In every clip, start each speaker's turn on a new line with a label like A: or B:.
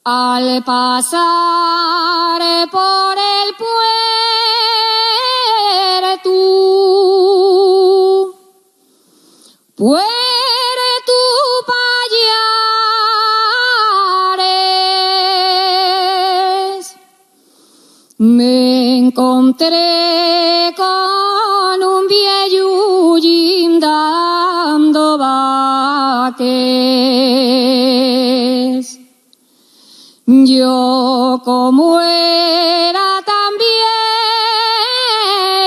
A: Al pasar por el puerto Pallares, me encontré con un viejo dando vaques. Yo, como era tan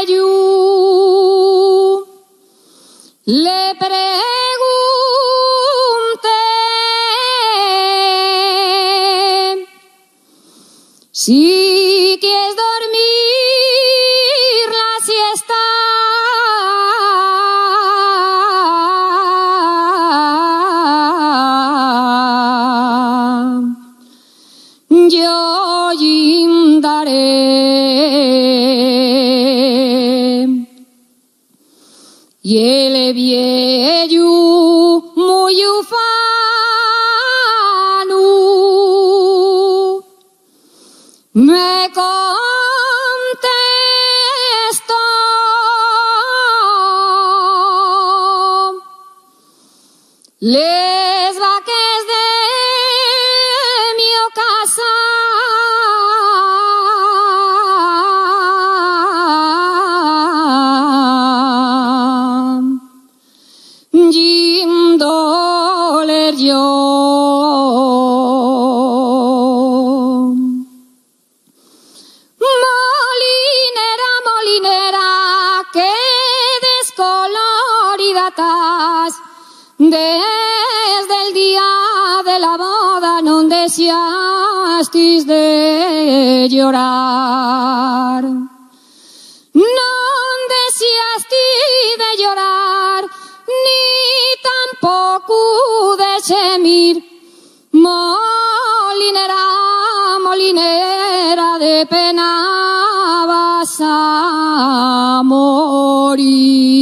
A: viejo, le pregunté si quieres dormir la siesta. Yo daré. Y el viejo muy ufano me contestó: les vaques de mi casa Jim doler yo. Molinera, molinera, que descolorida estás. Desde el día de la boda no deseastis de llorar. No deseastis de llorar, ni tampoco de gemir. Molinera, molinera, de pena vas a morir.